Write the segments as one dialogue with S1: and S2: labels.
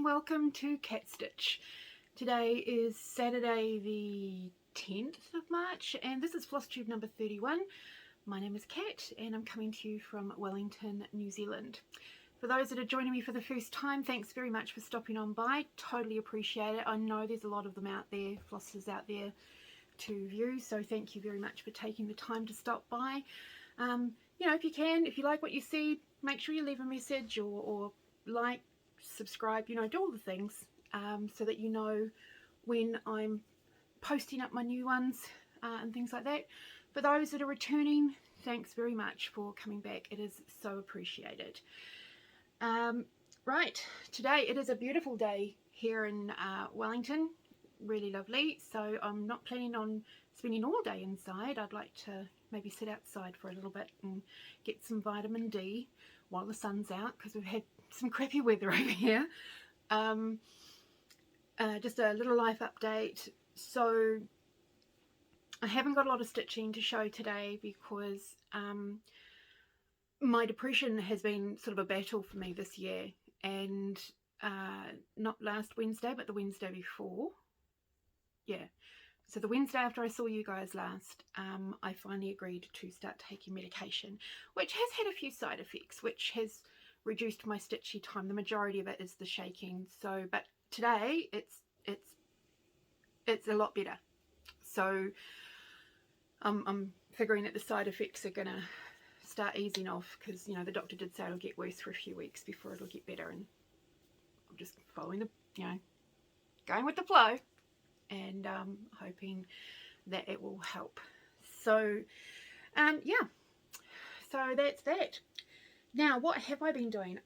S1: welcome to Cat Stitch. Today is Saturday the 10th of March and this is Flosstube number 31. My name is Kat and I'm coming to you from Wellington, New Zealand. For those that are joining me for the first time, thanks very much for stopping on by. Totally appreciate it. I know there's a lot of them out there, flossers out there to view, so thank you very much for taking the time to stop by. You know, if you like what you see, make sure you leave a message or like, subscribe, you know, do all the things so that you know when I'm posting up my new ones and things like that. For those that are returning, thanks very much for coming back. It is so appreciated. Right, today it is a beautiful day here in Wellington, really lovely. So I'm not planning on spending all day inside. I'd like to maybe sit outside for a little bit and get some vitamin D while the sun's out, because we've had some crappy weather over here. Just a little life update. So I haven't got a lot of stitching to show today because my depression has been sort of a battle for me this year, and not last Wednesday but the Wednesday before, yeah, so the Wednesday after I saw you guys last, I finally agreed to start taking medication, which has had a few side effects, which has reduced my stitchy time. The majority of it is the shaking. So, but today it's a lot better. So I'm figuring that the side effects are gonna start easing off, because you know the doctor did say it'll get worse for a few weeks before it'll get better, and I'm just following the, you know, going with the flow, and hoping that it will help. So yeah, so that's that. Now, what have I been doing?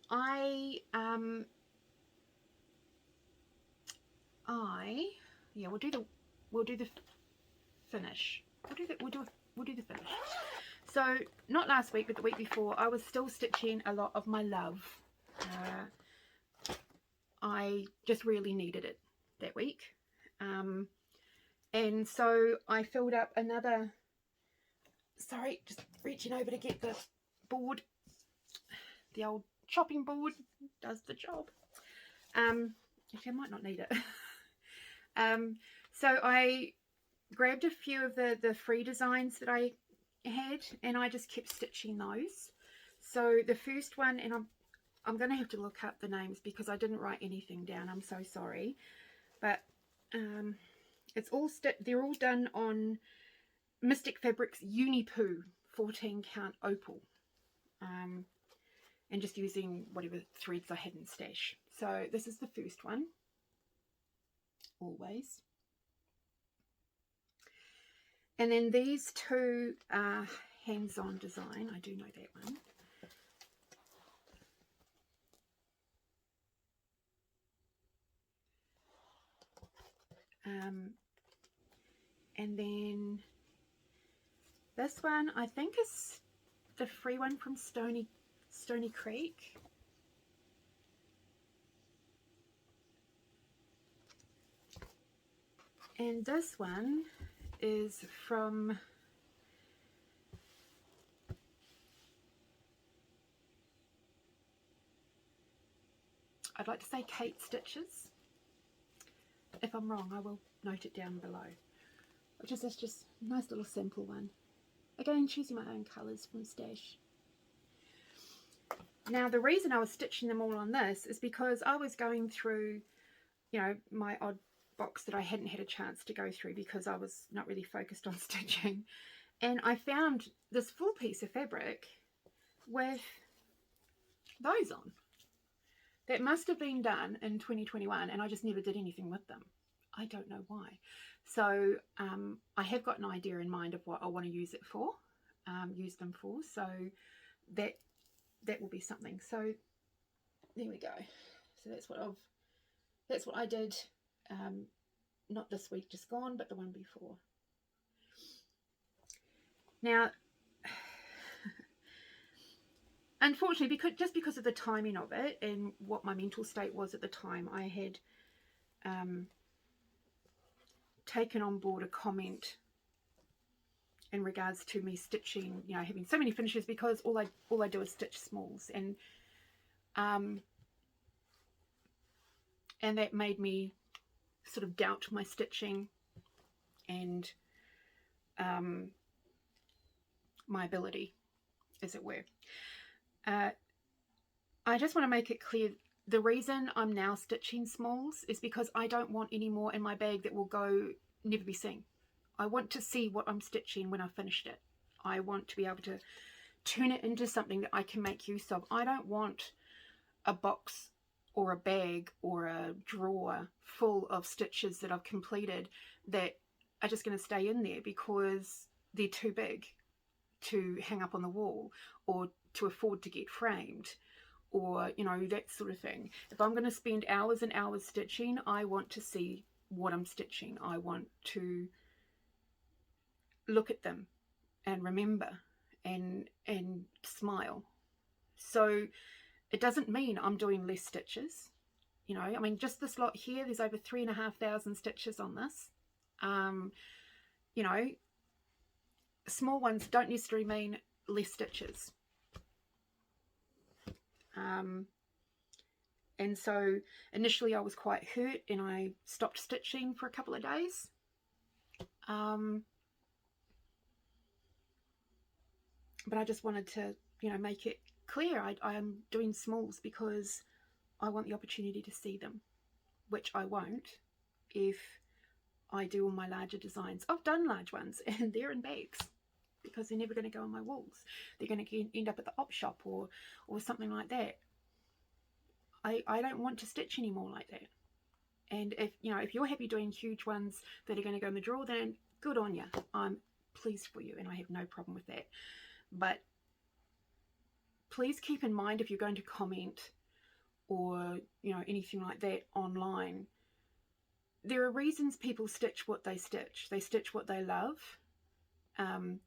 S1: Yeah, we'll do the finish. We'll do the finish. So not last week but the week before, I was still stitching a lot of my love. I just really needed it that week, and so I filled up another, sorry, just reaching over to get the board. The old chopping board does the job. Actually, I might not need it. So I grabbed a few of the free designs that I had, and I just kept stitching those. So the first one, and I'm going to have to look up the names because I didn't write anything down. I'm so sorry, but it's all they're all done on Mystic Fabrics Unipoo 14 count opal. And just using whatever threads I had in stash. So this is the first one, always. And then these two are hands-on design. I do know that one. And then this one, I think, is the free one from Stony Creek. And this one is from I'd like to say Kate Stitches. If I'm wrong, I will note it down below. Which is just a nice little simple one. Again, choosing my own colours from stash. Now, the reason I was stitching them all on this is because I was going through, you know, my odd box that I hadn't had a chance to go through because I was not really focused on stitching. And I found this full piece of fabric with those on. That must have been done in 2021, and I just never did anything with them. I don't know why. So I have got an idea in mind of what I want to use it for, use them for. So that will be something. So there we go. So that's what I did, not this week just gone, but the one before. Now, unfortunately, just because of the timing of it and what my mental state was at the time, I had taken on board a comment in regards to me stitching, you know, having so many finishes, because all I do is stitch smalls, and and that made me sort of doubt my stitching and my ability, as it were. I just want to make it clear, the reason I'm now stitching smalls is because I don't want any more in my bag that will go never be seen. I want to see what I'm stitching when I've finished it. I want to be able to turn it into something that I can make use of. I don't want a box or a bag or a drawer full of stitches that I've completed that are just going to stay in there because they're too big to hang up on the wall or to afford to get framed, or, you know, that sort of thing. If I'm going to spend hours and hours stitching, I want to see what I'm stitching. I want to look at them and remember and smile. So it doesn't mean I'm doing less stitches. You know, I mean, just this lot here, there's over 3,500 stitches on this. You know, small ones don't necessarily mean less stitches. And so initially I was quite hurt and I stopped stitching for a couple of days. But I just wanted to, you know, make it clear I am doing smalls because I want the opportunity to see them, which I won't if I do all my larger designs. I've done large ones and they're in bags because they're never going to go on my walls. They're going to end up at the op shop or something like that. I don't want to stitch anymore like that. And if, you know, if you're happy doing huge ones that are going to go in the drawer, then good on you. I'm pleased for you and I have no problem with that. But please keep in mind, if you're going to comment or, you know, anything like that online, there are reasons people stitch what they stitch. They stitch what they love. And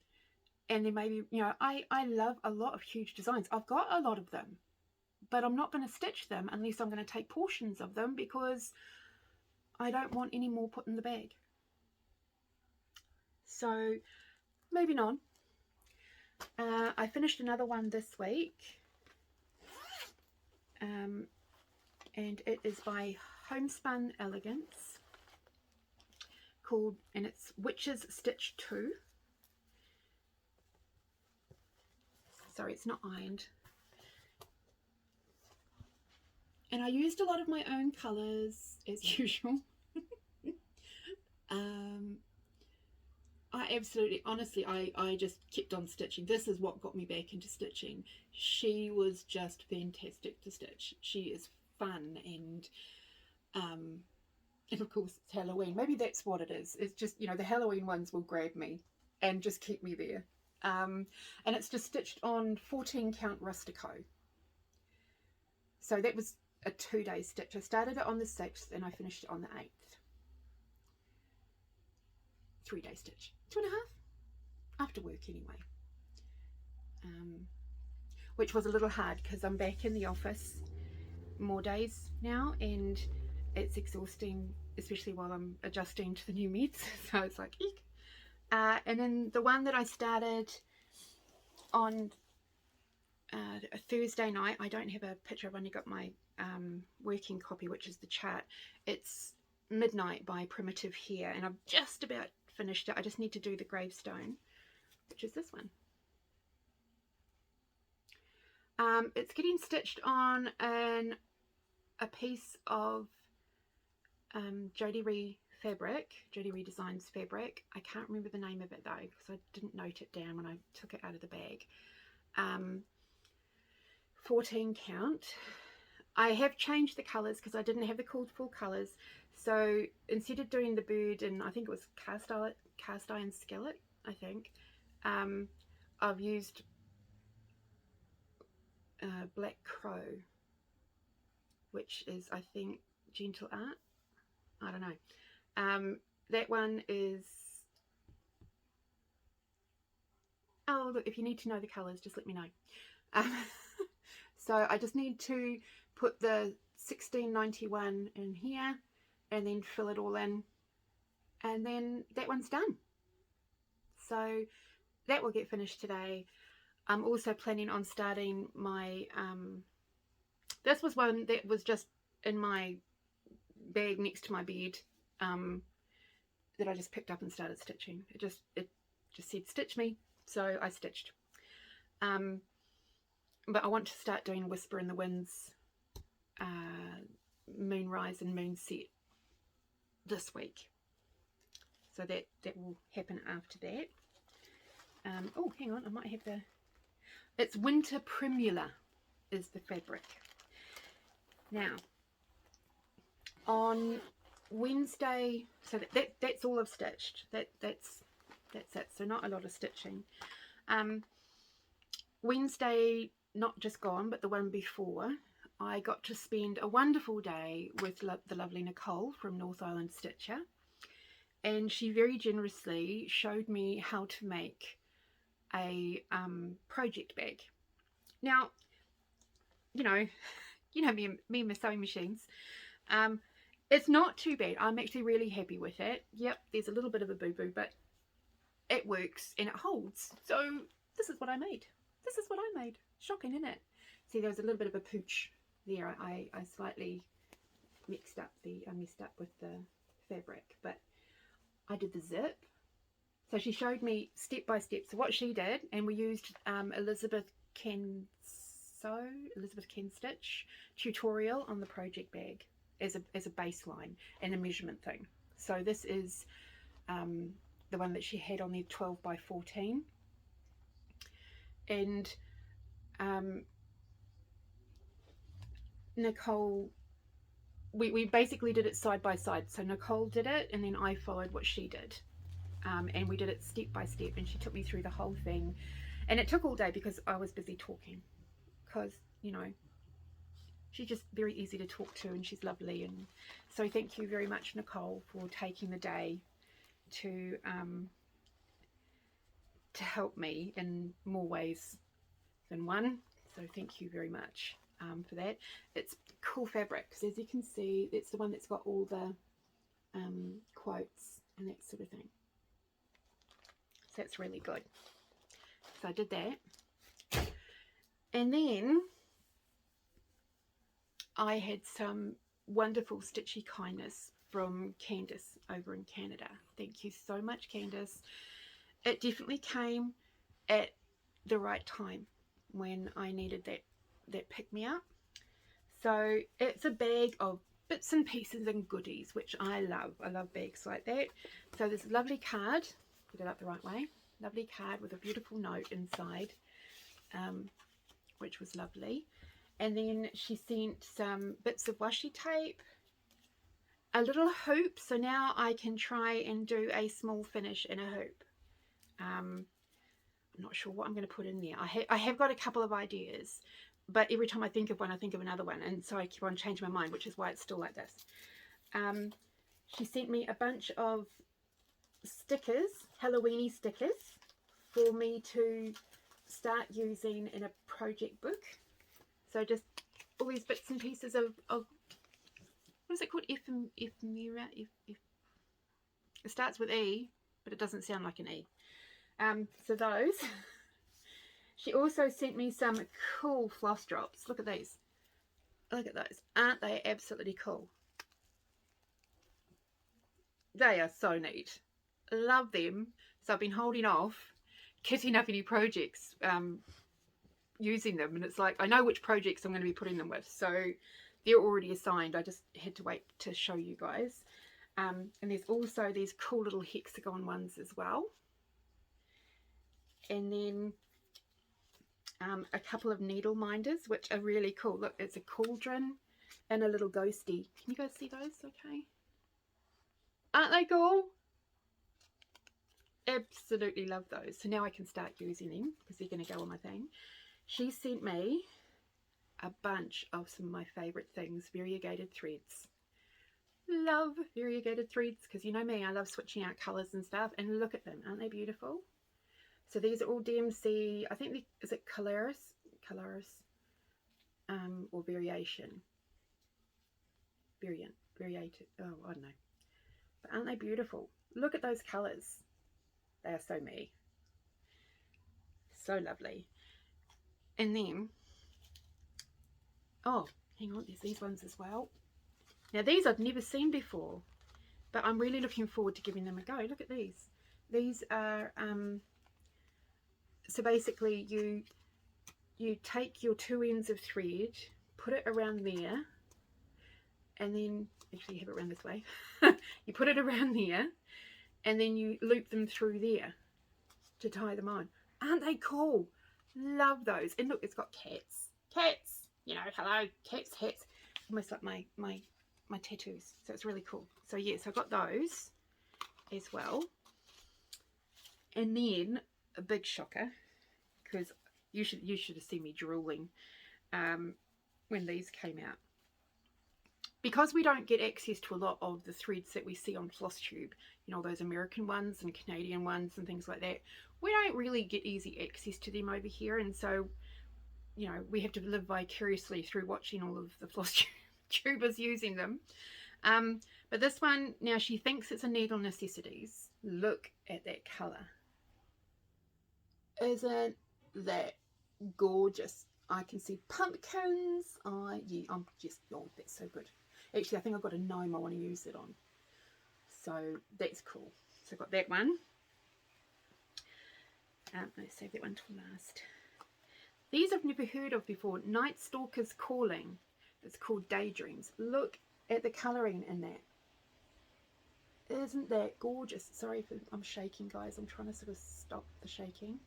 S1: there may be, you know, I love a lot of huge designs. I've got a lot of them, but I'm not going to stitch them unless I'm going to take portions of them because I don't want any more put in the bag. So moving on. I finished another one this week, and it is by Homespun Elegance, and it's Witch's Stitch 2. Sorry, it's not ironed. And I used a lot of my own colours as usual. I absolutely, honestly, I just kept on stitching. This is what got me back into stitching. She was just fantastic to stitch. She is fun, and of course it's Halloween. Maybe that's what it is. It's just, you know, the Halloween ones will grab me and just keep me there. And it's just stitched on 14 count Rustico. So that was a 2-day stitch. I started it on the 6th and I finished it on the 8th. 3-day stitch, 2.5 after work anyway, which was a little hard because I'm back in the office more days now and it's exhausting, especially while I'm adjusting to the new meds. So it's like eek. And then the one that I started on a Thursday night, I don't have a picture, I've only got my working copy, which is the chart. It's Midnight by Primitive Hare, and I've just about finished it. I just need to do the gravestone, which is this one. It's getting stitched on a piece of Jody fabric, Jody Designs fabric. I can't remember the name of it though because I didn't note it down when I took it out of the bag. 14 count. I have changed the colours because I didn't have the full colours. So instead of doing the bird and I think it was cast iron skillet, I think, I've used Black Crow, which is, I think, Gentle Art. I don't know. That one is, oh look, if you need to know the colours, just let me know. So I just need to put the 1691 in here and then fill it all in, and then that one's done. So that will get finished today. I'm also planning on starting my this was one that was just in my bag next to my bed that I just picked up and started stitching. It just said stitch me, so I stitched. But I want to start doing Whisper in the Winds moonrise and moonset this week, so that will happen after that. Oh, hang on, I might have the, it's Winter Primula is the fabric. Now on Wednesday, so that's all I've stitched. That's it, so not a lot of stitching. Wednesday, not just gone, but the one before, I got to spend a wonderful day with the lovely Nicole from North Island Stitcher, and she very generously showed me how to make a project bag. Now, you know me and my sewing machines. It's not too bad. I'm actually really happy with it. Yep, there's a little bit of a boo-boo, but it works and it holds. So this is what I made. This is what I made. Shocking, isn't it? See, there was a little bit of a pooch there. I slightly messed up with the fabric, but I did the zip. So she showed me step by step. So what she did, and we used Elizabeth Can Stitch tutorial on the project bag as a baseline and a measurement thing. So this is the one that she had on there, 12 by 14, and Nicole, we basically did it side by side. So Nicole did it and then I followed what she did, and we did it step by step, and she took me through the whole thing, and it took all day because I was busy talking, because she's just very easy to talk to and she's lovely. And so thank you very much, Nicole, for taking the day to help me in more ways than one. So thank you very much for that. It's cool fabric, because as you can see, it's the one that's got all the quotes and that sort of thing. So that's really good. So I did that, and then I had some wonderful stitchy kindness from Candice over in Canada. Thank you so much, Candice. It definitely came at the right time when I needed that pick-me-up. So it's a bag of bits and pieces and goodies, which I love. I love bags like that. So this lovely card, get it up the right way, lovely card with a beautiful note inside, which was lovely. And then she sent some bits of washi tape, a little hoop, so now I can try and do a small finish in a hoop. I'm not sure what I'm going to put in there. I have got a couple of ideas, but every time I think of one, I think of another one, and so I keep on changing my mind, which is why it's still like this. She sent me a bunch of stickers, Halloweeny stickers, for me to start using in a project book. So just all these bits and pieces of what is it called? Ephemera. It starts with E, but it doesn't sound like an E. So those. She also sent me some cool floss drops. Look at these. Look at those. Aren't they absolutely cool? They are so neat. Love them. So I've been holding off kitting up any projects using them, and it's like I know which projects I'm going to be putting them with, so they're already assigned. I just had to wait to show you guys. And there's also these cool little hexagon ones as well, and then a couple of needle minders, which are really cool. Look, it's a cauldron and a little ghosty. Can you guys see those okay? Aren't they cool? Absolutely love those. So now I can start using them because they're going to go on my thing. She sent me a bunch of some of my favourite things, variegated threads. Love variegated threads, because you know me, I love switching out colours and stuff, and look at them, aren't they beautiful? So these are all DMC, I think, is it Coloris, or Variation? Variated, oh, I don't know. But aren't they beautiful? Look at those colours. They are so me. So lovely. And then, oh, hang on, there's these ones as well. Now these I've never seen before, but I'm really looking forward to giving them a go. Look at these. These are, so basically you take your 2 ends of thread, put it around there, and then, actually you have it around this way, you put it around there, and then you loop them through there to tie them on. Aren't they cool? Love those. And look, it's got cats. Cats! You know, hello, cats, hats. Almost like my tattoos. So it's really cool. So yes, I got those as well. And then a big shocker, because you should have seen me drooling when these came out. Because we don't get access to a lot of the threads that we see on Flosstube, you know, those American ones and Canadian ones and things like that, we don't really get easy access to them over here. And so, you know, we have to live vicariously through watching all of the Flosstubers using them. But this one, now she thinks it's a Needle Necessities. Look at that colour. Isn't that gorgeous? I can see pumpkins. Yeah, I'm just, oh, that's so good. Actually, I think I've got a gnome I want to use it on. So that's cool. So I've got that one. Let's save that one till last. These I've never heard of before. Night Stalker's Calling. It's called Daydreams. Look at the colouring in that. Isn't that gorgeous? Sorry if I'm shaking, guys. I'm trying to sort of stop the shaking.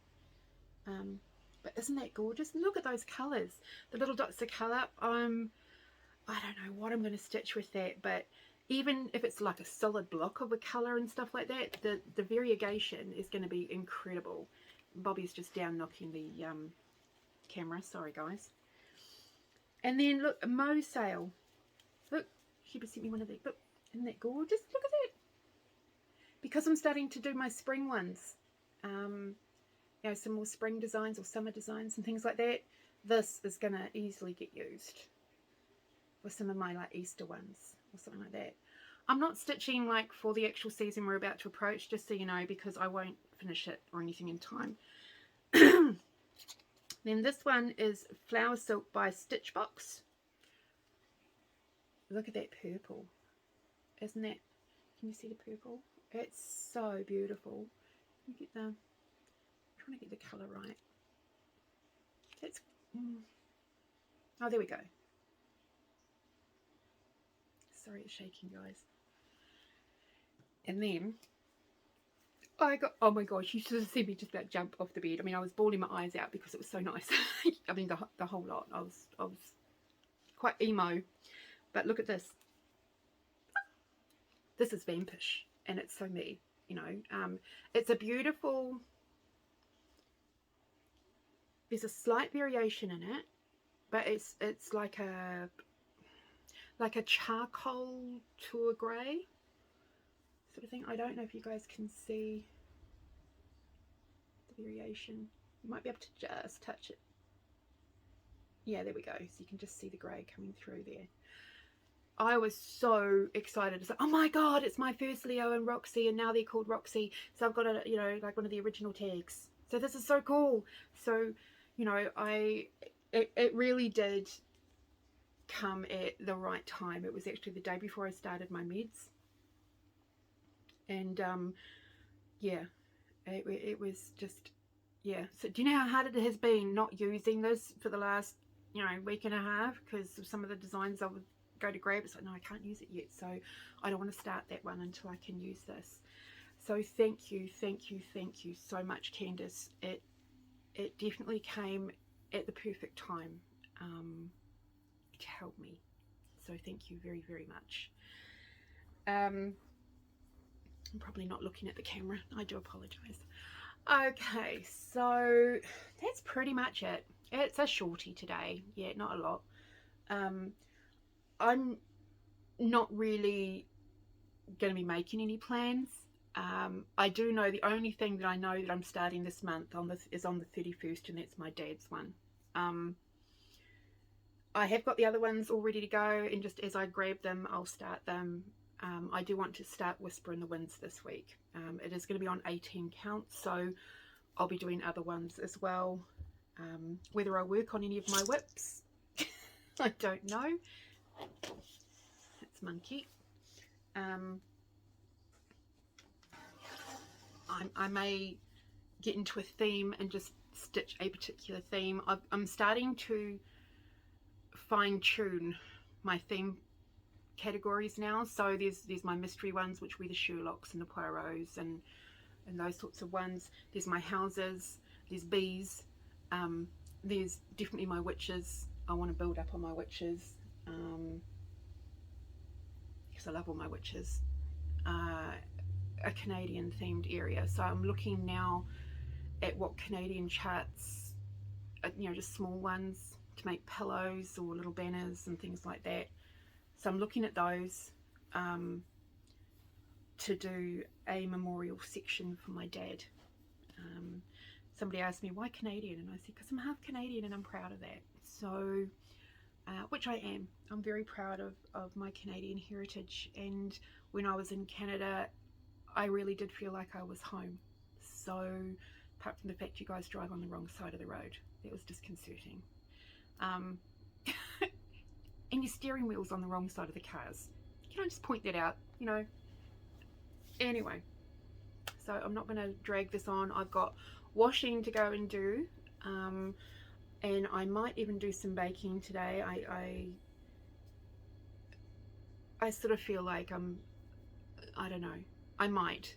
S1: But isn't that gorgeous? Look at those colours. The little dots of colour. I don't know what I'm going to stitch with that, but even if it's like a solid block of a colour and stuff like that, the variegation is going to be incredible. Bobby's just down knocking the camera. Sorry, guys. And then look, a Mo sale. Look, she sent me one of these. Look, isn't that gorgeous? Look at that. Because I'm starting to do my spring ones, you know, some more spring designs or summer designs and things like that, this is going to easily get used for some of my like Easter ones or something like that. I'm not stitching like for the actual season we're about to approach, just so you know, because I won't finish it or anything in time. Then this one is Flower Silk by Stitchbox. Look at that purple. Isn't that, can you see the purple? It's so beautiful. You get the, I'm trying to get the colour right. That's, oh, there we go. Sorry, it's shaking, guys. And then I got, oh my gosh, you should have seen me just about jump off the bed. I mean, I was bawling my eyes out because it was so nice. I mean, the whole lot. I was quite emo. But look at this. This is Vampish, and it's so me, you know. It's a beautiful, there's a slight variation in it, but it's like a charcoal to a grey sort of thing. I don't know if you guys can see the variation. You might be able to just touch it. Yeah, there we go. So you can just see the grey coming through there. I was so excited. It's like, oh my god, it's my first Leo and Roxy, and now they're called Roxy. So I've got a, you know, like one of the original tags. So this is so cool. So, you know, it really did come at the right time. It was actually the day before I started my meds. And yeah, it was just, yeah. So do you know how hard it has been not using this for the last, you know, week and a half because of some of the designs I would go to grab? It's like, no, I can't use it yet, so I don't want to start that one until I can use this. So thank you so much, Candice. It definitely came at the perfect time to help me, so thank you very, very much. I'm probably not looking at the camera, I do apologize. Okay, so that's pretty much it. It's a shorty today, yeah, not a lot. I'm not really going to be making any plans. I do know the only thing that I know that I'm starting this month on is on the 31st, and that's my dad's one. I have got the other ones all ready to go, and just as I grab them, I'll start them. I do want to start Whisper in the Winds this week. It is going to be on 18 counts, so I'll be doing other ones as well. Whether I work on any of my WIPs, I don't know. It's monkey. I may get into a theme and just stitch a particular theme. I'm starting to fine-tune my theme categories now. So there's my mystery ones, which were the Sherlocks and the Poirots and those sorts of ones. There's my houses, there's bees, there's definitely my witches. I want to build up on my witches because I love all my witches. A Canadian themed area, so I'm looking now at what Canadian charts, you know, just small ones to make pillows or little banners and things like that. So I'm looking at those to do a memorial section for my dad. Somebody asked me, why Canadian? And I said, because I'm half Canadian and I'm proud of that. So, which I am. I'm very proud of my Canadian heritage. And when I was in Canada, I really did feel like I was home. So, apart from the fact you guys drive on the wrong side of the road, that was disconcerting. And your steering wheel's on the wrong side of the cars. Can I just point that out? You know. Anyway, so I'm not going to drag this on. I've got washing to go and do, and I might even do some baking today. I sort of feel like I don't know. I might.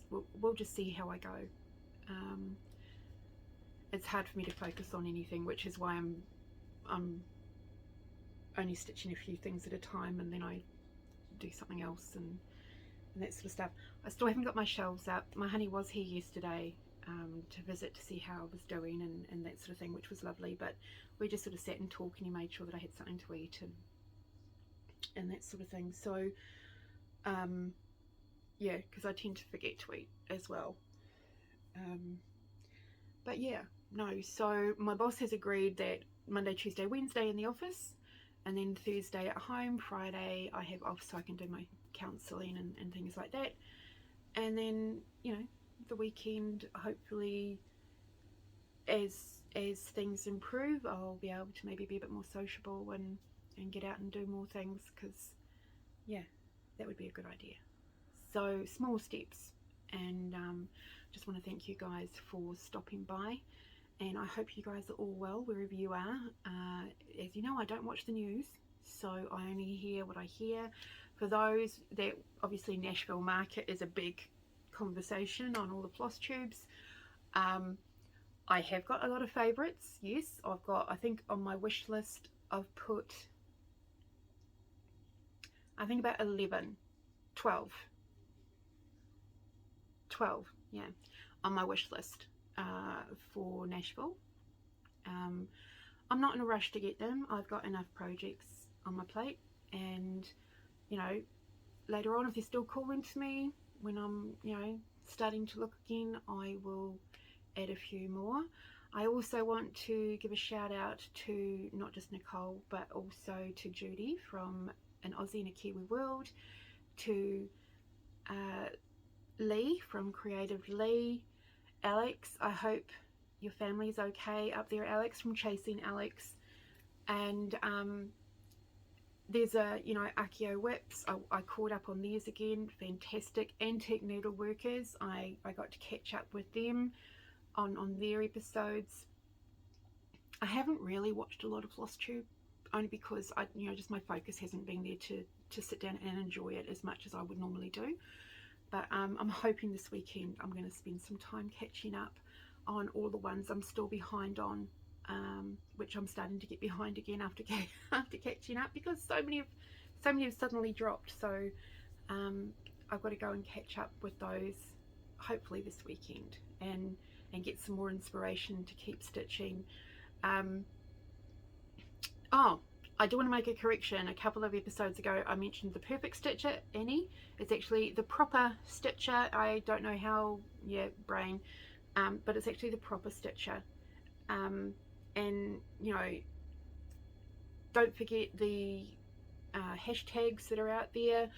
S1: We'll just see how I go. It's hard for me to focus on anything, which is why I'm only stitching a few things at a time, and then I do something else and that sort of stuff. I still haven't got my shelves up. My honey was here yesterday to visit to see how I was doing and that sort of thing, which was lovely, but we just sort of sat and talked and he made sure that I had something to eat and that sort of thing. So yeah, because I tend to forget to eat as well. But yeah, no, so my boss has agreed that Monday, Tuesday, Wednesday in the office, and then Thursday at home. Friday I have off so I can do my counselling and things like that. And then, you know, the weekend, hopefully, as things improve, I'll be able to maybe be a bit more sociable and get out and do more things, because, yeah, that would be a good idea. So, small steps. And just want to thank you guys for stopping by. And I hope you guys are all well wherever you are. As you know, I don't watch the news, so I only hear what I hear. For those that, obviously Nashville market is a big conversation on all the Flosstubes. I have got a lot of favourites, yes. I've got, I think on my wish list, I've put, I think about 12, yeah, on my wish list for Nashville. I'm not in a rush to get them. I've got enough projects on my plate, and you know, later on, if they're still calling to me when I'm, you know, starting to look again, I will add a few more. I also want to give a shout out to not just Nicole, but also to Judy from An Aussie in a Kiwi World, to Lee from Creative Lee, Alex, I hope your family's okay up there, Alex from Chasing Alex, and there's a, you know, Akio WIPs. I caught up on theirs again. Fantastic. Antique Needle Workers, I got to catch up with them on their episodes. I haven't really watched a lot of Flosstube, only because you know, just my focus hasn't been there to sit down and enjoy it as much as I would normally do. But I'm hoping this weekend I'm going to spend some time catching up on all the ones I'm still behind on, which I'm starting to get behind again after catching up, because so many have suddenly dropped. So I've got to go and catch up with those hopefully this weekend and get some more inspiration to keep stitching. Oh, I do want to make a correction. A couple of episodes ago I mentioned the Perfect Stitcher, Annie. It's actually the Proper Stitcher. I don't know how, yeah, brain, but it's actually the Proper Stitcher. And you know, don't forget the hashtags that are out there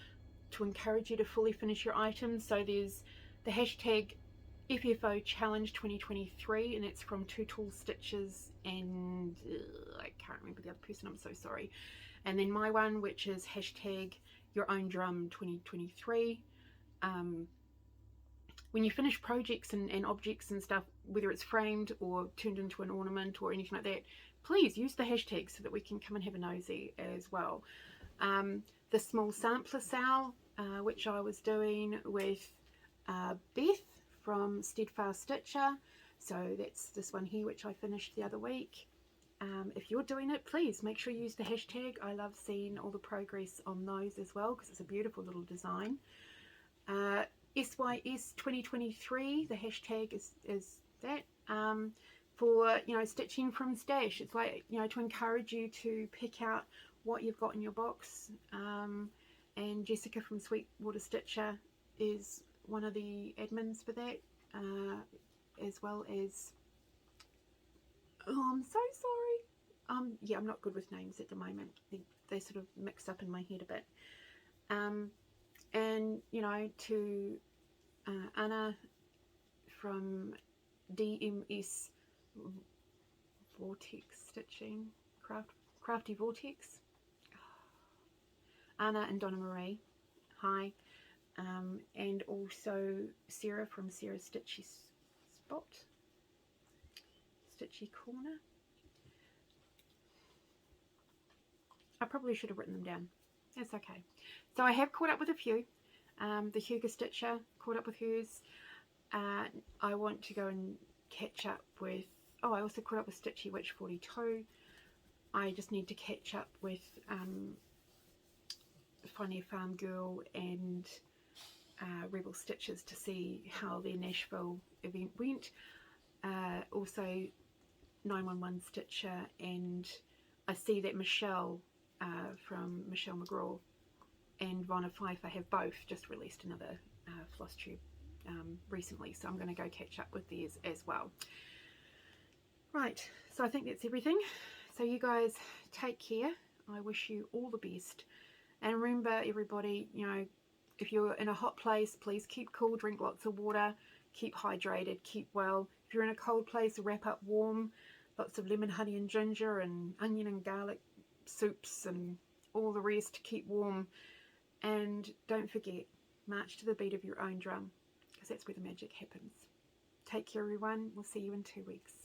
S1: to encourage you to fully finish your items. So there's the hashtag FFO Challenge 2023, and it's from Two Tall Stitches and I can't remember the other person, I'm so sorry. And then my one, which is hashtag Your Own Drum 2023. When you finish projects and objects and stuff, whether it's framed or turned into an ornament or anything like that, please use the hashtag so that we can come and have a nosy as well. The small sampler sale, which I was doing with Beth from Steadfast Stitcher, so that's this one here which I finished the other week. If you're doing it, please make sure you use the hashtag. I love seeing all the progress on those as well because it's a beautiful little design. SYS 2023, the hashtag is that, for, you know, stitching from stash. It's like, you know, to encourage you to pick out what you've got in your box. And Jessica from Sweetwater Stitcher is one of the admins for that, as well as, oh, I'm so sorry. Yeah, I'm not good with names at the moment. They sort of mix up in my head a bit. And, you know, to Anna from DMS Vortex Stitching, Crafty Vortex. Anna and Donna Marie, hi. And also Sarah from Sarah Stitchy Spot, Stitchy Corner. I probably should have written them down. That's okay. So I have caught up with a few. The Hugo Stitcher, caught up with hers. I want to go and catch up with, oh, I also caught up with Stitchy Witch 42. I just need to catch up with Funny Farm Girl and Rebel Stitches to see how their Nashville event went. Also 911 Stitcher, and I see that Michelle from Michelle McGraw and Ronna Pfeiffer have both just released another Flosstube recently, so I'm going to go catch up with theirs as well. Right, so I think that's everything. So you guys take care. I wish you all the best. And remember, everybody, you know, if you're in a hot place, please keep cool, drink lots of water, keep hydrated, keep well. If you're in a cold place, wrap up warm. Lots of lemon, honey and ginger and onion and garlic soups and all the rest. Keep warm. And don't forget, march to the beat of your own drum, because that's where the magic happens. Take care, everyone. We'll see you in 2 weeks.